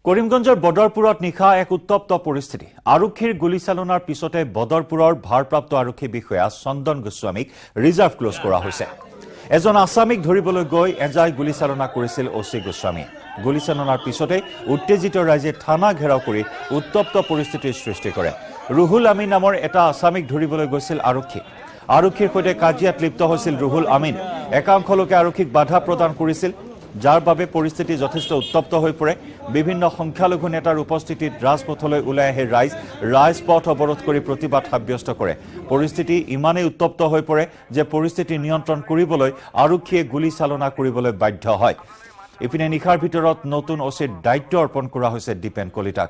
কৰিমগঞ্জৰ বদৰপুৰত নিশা এক উত্তপ্ত পৰিস্থিতি। আৰক্ষীৰ গুলীচালনাৰ পিছতে বদৰপুৰৰ ভাৰপ্ৰাপ্ত আৰক্ষী বিষয়া চন্দন গোস্বামীক ৰিজাৰ্ভ ক্লোজ কৰা হৈছে। এজন আছামীক ধৰিবলৈ গৈ এজাই গুলীচালনা কৰিছিল অচি গোস্বামীয়ে। গুলীচালনাৰ পিছতে উত্তেজিত ৰাইজে থানা ঘেৰাও কৰি উত্তপ্ত পৰিস্থিতিৰ সৃষ্টি কৰে। ৰুহুল আমিন নামৰ এটা আছামীক ধৰিবলৈ গৈছিল আৰক্ষী। আৰক্ষীৰ সৈতে কাজিয়াত লিপ্ত হৈছিল ৰুহুল আমিন। একাংশ লোকে আৰক্ষীক বাধা প্ৰদান কৰিছিল, যাৰ বাবে পৰিস্থিতি যথেষ্ট উত্তপ্ত হৈ পৰে। বিভিন্ন সংখ্যালঘু নেতাৰ উপস্থিতিত ৰাজপথলৈ ওলাই আহে ৰাজপথ অৱৰোধ কৰি প্ৰতিবাদ সাব্যস্ত কৰে। পৰিস্থিতি ইমানেই উত্তপ্ত হৈ পৰে যে পৰিস্থিতি নিয়ন্ত্ৰণ কৰিবলৈ আৰক্ষীয়ে গুলীচালনা কৰিবলৈ বাধ্য হয়। ইপিনে নিশাৰ ভিতৰত নতুন অচিৰ দায়িত্ব অৰ্পণ কৰা হৈছে দীপেন কলিতাক।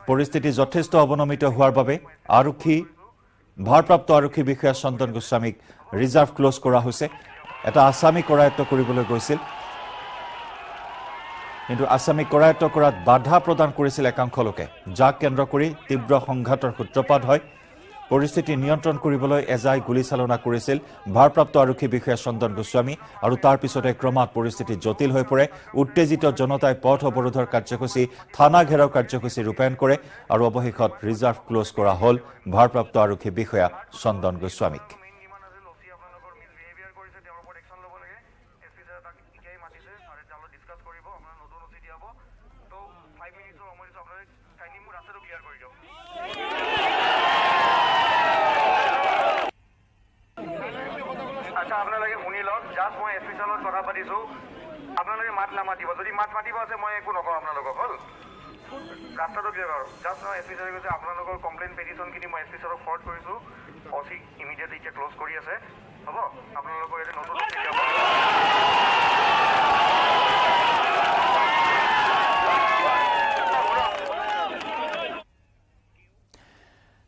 পৰিস্থিতি যথেষ্ট অৱনমিত হোৱাৰ বাবে ভাৰপ্ৰাপ্ত আৰক্ষী বিষয়া চন্দন গোস্বামীক ৰিজাৰ্ভ ক্লোজ কৰা হৈছে। এটা আছামী কৰায়ত্ব কৰিবলৈ গৈছিল, কিন্তু আছামীক কৰায়ত্ব কৰাত বাধা প্ৰদান কৰিছিল একাংশ লোকে, যাক কেন্দ্ৰ কৰি তীব্ৰ সংঘাতৰ সূত্ৰপাত হয়। পৰিস্থিতি নিয়ন্ত্ৰণ কৰিবলৈ এজাই গুলীচালনা কৰিছিল ভাৰপ্ৰাপ্ত আৰক্ষী বিষয়া চন্দন গোস্বামী, আৰু তাৰ পিছতে ক্ৰমাৎ পৰিস্থিতি জটিল হৈ পৰে। উত্তেজিত জনতাই পথ অৱৰোধৰ কাৰ্যসূচী, থানা ঘেৰাও কাৰ্যসূচী ৰূপায়ণ কৰে, আৰু অৱশেষত ৰিজাৰ্ভ ক্লোজ কৰা হ'ল ভাৰপ্ৰাপ্ত আৰক্ষী বিষয়া চন্দন গোস্বামীক। আচ্ছা, আপোনালোকে শুনি লওক। জাষ্ট মই এছ পি ছাৰৰ কথা পাতিছোঁ। আপোনালোকে মাত নামাতিব, যদি মাত মাতিব আছে মই একো নকওঁ আপোনালোকক। হ'ল ৰাস্তাটো ক্লিয়াৰ বাৰু। জাষ্ট মই এছ পি ছাৰে কৈছে আপোনালোকৰ কমপ্লেইন পেটিশ্যনখিনি মই এছ পি ছাৰক ফৰৱাৰ্ড কৰিছোঁ। অচি ইমিডিয়েটলি এতিয়া ক্ল'জ কৰি আছে। হ'ব, আপোনালোকৰ ইয়াতে নতুন অচি দিয়ক।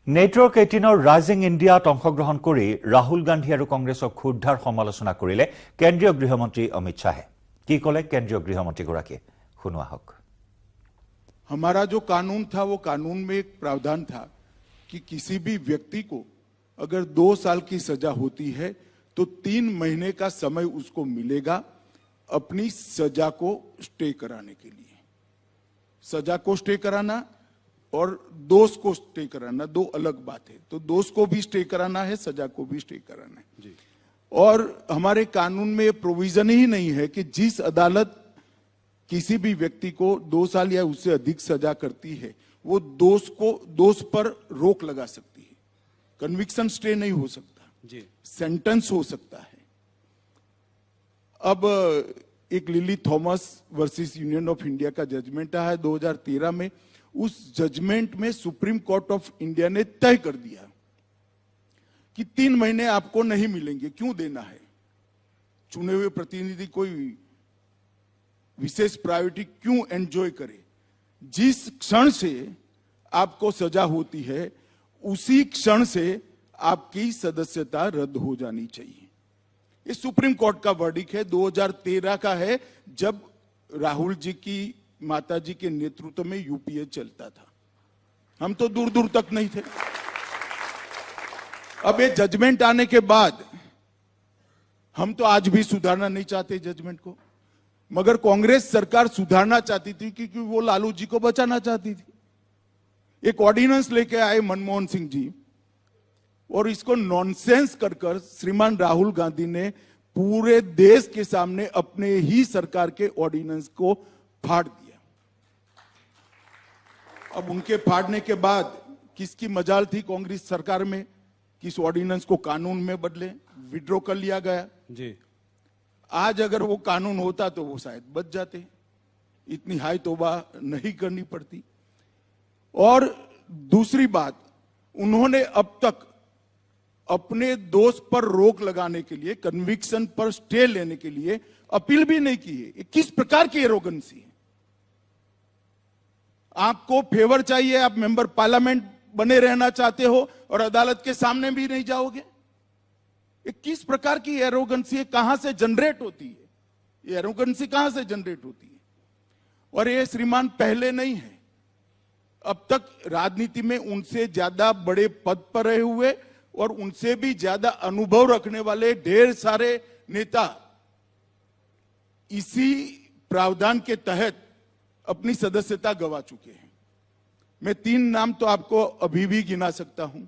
নেটৱৰ্ক 18ৰ ৰাইজিং ইণ্ডিয়াত অংশগ্ৰহণ কৰি ৰাহুল গান্ধী আৰু কংগ্ৰেছক ক্ষুদ্ধাৰ সমালোচনা কৰিলে কেন্দ্ৰীয় গৃহমন্ত্ৰী অমিত শ্বাহে। কি ক'লে কেন্দ্ৰীয় গৃহমন্ত্ৰীগৰাকীয়ে, শুনো আহক। हमारा जो कानून था वो कानून में एक प्रावधान था कि किसी भी व्यक्ति को अगर 2 साल की सजा होती है तो 3 महीने का समय उसको मिलेगा अपनी सजा को स्टे कराने के लिए। सजा को स्टे कराना और दोष को स्टे कराना दो अलग बात है। तो दोष को भी स्टे कराना है, सजा को भी स्टे कराना है जी। और हमारे कानून में प्रोविजन ही नहीं है कि जिस अदालत किसी भी व्यक्ति को 2 साल या उससे अधिक सजा करती है वो दोष पर रोक लगा सकती है। कन्विक्शन स्टे नहीं हो सकता जी, सेंटेंस हो सकता है। अब एक lily Thomas versus union of India का जजमेंट आया है 2013 में। उस जजमेंट में सुप्रीम कोर्ट ऑफ इंडिया ने तय कर दिया कि 3 महीने आपको नहीं मिलेंगे। क्यों देना है? चुने हुए प्रतिनिधि कोई विशेष प्रायोरिटी क्यों एंजॉय करे? जिस क्षण से आपको सजा होती है उसी क्षण से आपकी सदस्यता रद्द हो जानी चाहिए। ये सुप्रीम कोर्ट का वर्डिक्ट है, 2013 का है, जब राहुल जी की माता जी के नेतृत्व में यूपीए चलता था। हम तो दूर दूर तक नहीं थे। अब ये जजमेंट आने के बाद हम तो आज भी सुधारना नहीं चाहते जजमेंट को, मगर कांग्रेस सरकार सुधारना चाहती थी क्योंकि वो लालू जी को बचाना चाहती थी। एक ऑर्डिनेंस लेके आए मनमोहन सिंह जी, और इसको नॉनसेंस कर श्रीमान राहुल गांधी ने पूरे देश के सामने अपने ही सरकार के ऑर्डिनेंस को फाड़ दिया। अब उनके फाड़ने के बाद किसकी मजाल थी कांग्रेस सरकार में कि इस ऑर्डिनेंस को कानून में बदले, विड्रॉ कर लिया गया जी। आज अगर वो कानून होता तो वो शायद बच जाते, इतनी हाई तौबा नहीं करनी पड़ती। और दूसरी बात, उन्होंने अब तक अपने दोष पर रोक लगाने के लिए, कन्विक्शन पर स्टे लेने के लिए अपील भी नहीं की है। किस प्रकार की एरोगेंसी है? आपको फेवर चाहिए, आप मेंबर पार्लियामेंट बने रहना चाहते हो और अदालत के सामने भी नहीं जाओगे? ये किस प्रकार की एरोगेंसी है? कहां से जनरेट होती है ये एरोगेंसी? कहां से जनरेट होती है? और ये श्रीमान पहले नहीं है, अब तक राजनीति में उनसे ज्यादा बड़े पद पर रहे हुए और उनसे भी ज्यादा अनुभव रखने वाले ढेर सारे नेता इसी प्रावधान के तहत अपनी सदस्यता गवा चुके हैं। मैं 3 नाम तो आपको अभी भी गिना सकता हूं।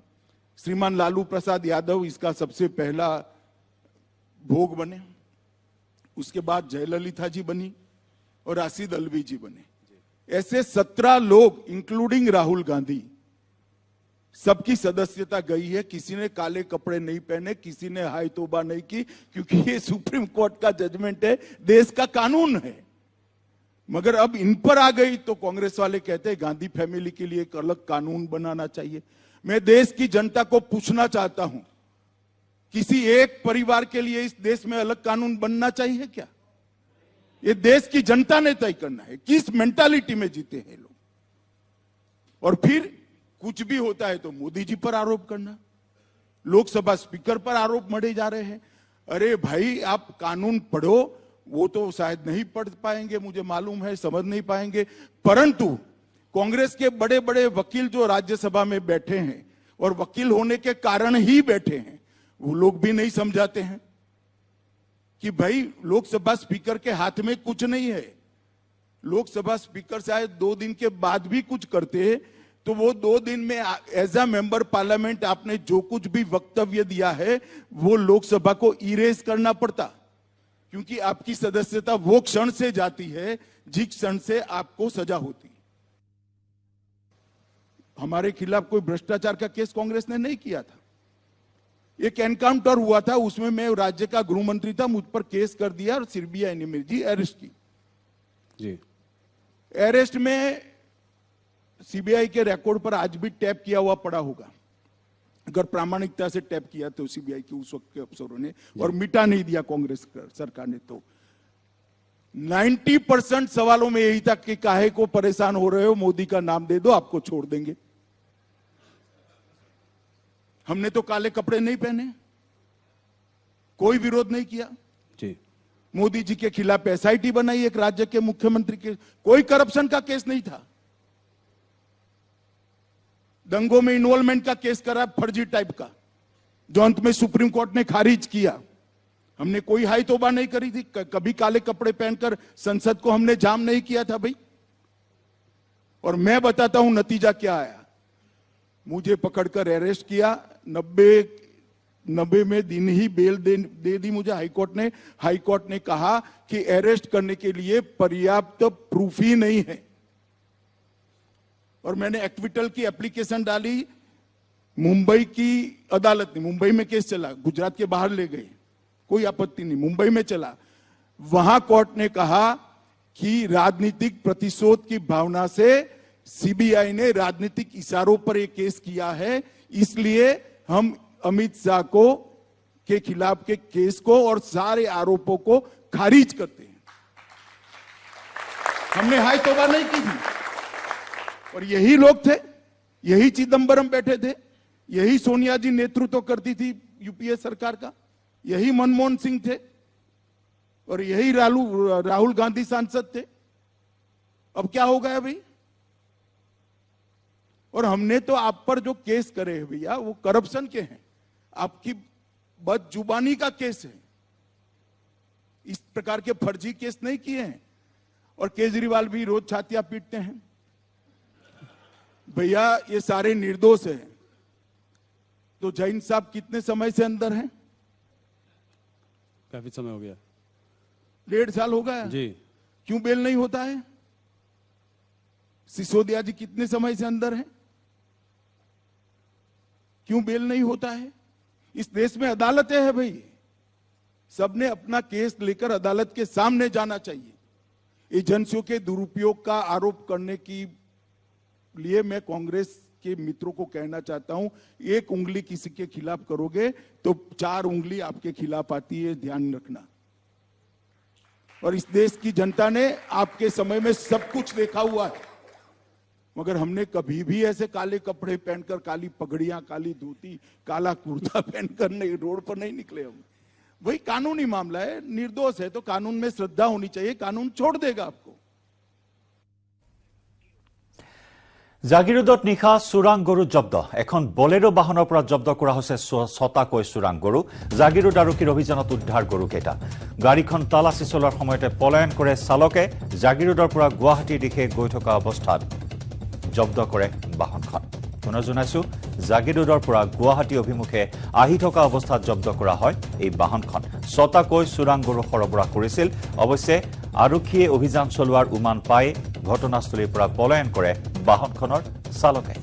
श्रीमान लालू प्रसाद यादव इसका सबसे पहला भोग बने, उसके बाद जयललिता जी बनी और राशिद अल्वी जी बने। ऐसे 17 लोग इंक्लूडिंग राहुल गांधी, सबकी सदस्यता गई है। किसी ने काले कपड़े नहीं पहने, किसी ने हाय तौबा नहीं की, क्योंकि ये सुप्रीम कोर्ट का जजमेंट है, देश का कानून है। मगर अब इन पर आ गई तो कांग्रेस वाले कहते हैं गांधी फैमिली के लिए एक अलग कानून बनाना चाहिए। मैं देश की जनता को पूछना चाहता हूं, किसी एक परिवार के लिए इस देश में अलग कानून बनना चाहिए क्या? ये देश की जनता ने तय करना है। किस मेंटालिटी में जीते हैं लोग? और फिर कुछ भी होता है तो मोदी जी पर आरोप करना, लोकसभा स्पीकर पर आरोप मढ़े जा रहे हैं। अरे भाई, आप कानून पढ़ो, वो तो शायद नहीं पढ़ पाएंगे, मुझे मालूम है, समझ नहीं पाएंगे, परंतु कांग्रेस के बड़े बड़े वकील जो राज्यसभा में बैठे हैं और वकील होने के कारण ही बैठे हैं, वो लोग भी नहीं समझाते हैं कि भाई लोकसभा स्पीकर के हाथ में कुछ नहीं है। लोकसभा स्पीकर शायद 2 दिन के बाद भी कुछ करते हैं तो वो 2 दिन में एज अ मेंबर पार्लियामेंट आपने जो कुछ भी वक्तव्य दिया है वो लोकसभा को इरेज करना पड़ता, क्योंकि आपकी सदस्यता वो क्षण से जाती है जिस क्षण से आपको सजा होती। हमारे खिलाफ कोई भ्रष्टाचार का केस कांग्रेस ने नहीं किया था। एक एनकाउंटर हुआ था, उसमें मैं राज्य का गृह मंत्री था, मुझ पर केस कर दिया और सीबीआई ने मेरी अरेस्ट की। जी, अरेस्ट में सीबीआई के रिकॉर्ड पर आज भी टैप किया हुआ पड़ा होगा। अगर प्रामाणिकता से टैप किया तो सीबीआई के उस वक्त के अफसरों ने, और मिटा नहीं दिया कांग्रेस सरकार ने, तो 90% सवालों में यही था कि काहे को परेशान हो रहे हो, मोदी का नाम दे दो आपको छोड़ देंगे। हमने तो काले कपड़े नहीं पहने, कोई विरोध नहीं किया जी। मोदी जी के खिलाफ एसआईटी बनाई एक राज्य के मुख्यमंत्री के, कोई करप्शन का केस नहीं था। दंगों में इन्वॉल्वमेंट का केस करा फर्जी टाइप का, जो अंत में सुप्रीम कोर्ट ने खारिज किया। हमने कोई हाई तौबा नहीं करी थी, कभी काले कपड़े पहनकर संसद को हमने जाम नहीं किया था भाई। और मैं बताता हूं नतीजा क्या आया। मुझे पकड़कर अरेस्ट किया, 90 में दिन ही बेल दे दी मुझे हाईकोर्ट ने। हाईकोर्ट ने कहा कि अरेस्ट करने के लिए पर्याप्त प्रूफ ही नहीं है, और मैंने एक्विटल की एप्लीकेशन डाली। मुंबई की अदालत ने, मुंबई में केस चला, गुजरात के बाहर ले गए, कोई आपत्ति नहीं, मुंबई में चला। वहां कोर्ट ने कहा कि राजनीतिक प्रतिशोध की भावना से सीबीआई ने राजनीतिक इशारों पर यह केस किया है, इसलिए हम अमित शाह को के खिलाफ के केस को और सारे आरोपों को खारिज करते हैं। हमने हाई तौबा नहीं की थी। और यही लोग थे, यही चिदंबरम बैठे थे, यही सोनिया जी नेतृत्व करती थी यूपीए सरकार का, यही मनमोहन सिंह थे, और यही राहुल गांधी सांसद थे। अब क्या हो गया भाई? और हमने तो आप पर जो केस करे हैं भैया, वो करप्शन के हैं, आपकी बदजुबानी का केस है। इस प्रकार के फर्जी केस नहीं किए हैं। और केजरीवाल भी रोज छातियां पीटते हैं, भैया ये सारे निर्दोष हैं। तो जैन साहब कितने समय से अंदर हैं? काफी समय हो गया, 1.5 साल हो गया जी। क्यों बेल नहीं होता है? सिसोदिया जी कितने समय से अंदर हैं? क्यों बेल नहीं होता है? इस देश में अदालतें हैं भाई, सबने अपना केस लेकर अदालत के सामने जाना चाहिए। एजेंसियों के दुरुपयोग का आरोप करने की लिए मैं कांग्रेस के मित्रों को कहना चाहता हूं, एक उंगली किसी के खिलाफ करोगे तो 4 उंगली आपके खिलाफ आती है, ध्यान रखना। और इस देश की जनता ने आपके समय में सब कुछ देखा हुआ है, मगर हमने कभी भी ऐसे काले कपड़े पहनकर, काली पगड़ियां, काली धोती, काला कुर्ता पहनकर नहीं, रोड पर नहीं निकले हम। वही कानूनी मामला है, निर्दोष है तो कानून में श्रद्धा होनी चाहिए, कानून छोड़ देगा आपको। জাগিৰোডত নিশা চোৰাং গৰু জব্দ এখন বলেৰো বাহনৰ পৰা জব্দ কৰা হৈছে 6টাকৈ চোৰাং গৰু জাগিৰোড আৰক্ষীৰ অভিযানত উদ্ধাৰ গৰুকেইটা গাড়ীখন তালাচী চলোৱাৰ সময়তে পলায়ন কৰে চালকে জাগিৰোডৰ পৰা গুৱাহাটীৰ দিশে গৈ থকা অৱস্থাত জব্দ কৰে বাহনখন পুনৰ জনাইছো জাগিৰোডৰ পৰা গুৱাহাটী অভিমুখে আহি থকা অৱস্থাত জব্দ কৰা হয় এই বাহনখন 6টাকৈ চোৰাং গৰু সৰবৰাহ কৰিছিল অৱশ্যে আৰক্ষীয়ে অভিযান চলোৱাৰ উমান পাই ঘটনাস্থলীৰ পৰা পলায়ন কৰে বাহনখনৰ চালকে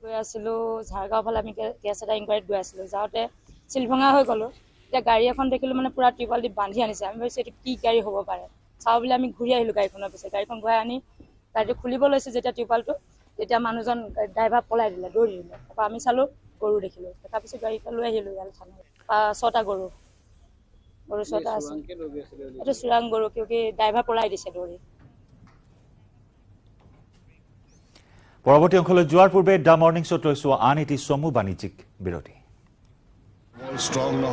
গৈ আছিলো ঝাৰগাঁও ফালে আমি কেছ এটা ইনকুৱাৰীত গৈ আছিলো যাওঁতে চিলভঙা হৈ গ'লো এতিয়া গাড়ী এখন দেখিলো মানে পুৰা ত্ৰিপাল দি বান্ধি আনিছে আমি ভাবিছো এইটো কি গাড়ী হ'ব পাৰে চাওঁ বুলি আমি ঘূৰি আহিলো গাড়ীখনৰ পিছে গাড়ীখন ঘূৰাই আনি গাড়ীটো খুলিব লৈছে যেতিয়া ত্ৰিপালটো তেতিয়া মানুহজন ড্ৰাইভাৰ পলাই দিলে দৌৰি দিলে তাৰপৰা আমি চালো গৰু দেখিলো তাৰপিছত গাড়ীখন লৈ আহিলো ইয়াত থানাত 6টা গৰু 6টা আছে এইটো চোৰাং গৰু কিয় ড্ৰাইভাৰ পলাই দিছে দৌৰি পৰৱৰ্তী অংশলৈ যোৱাৰ পূৰ্বে দ্য মৰ্ণিং শ্ব'ত লৈছো আন এটি চমু বাণিজ্যিক বিৰতি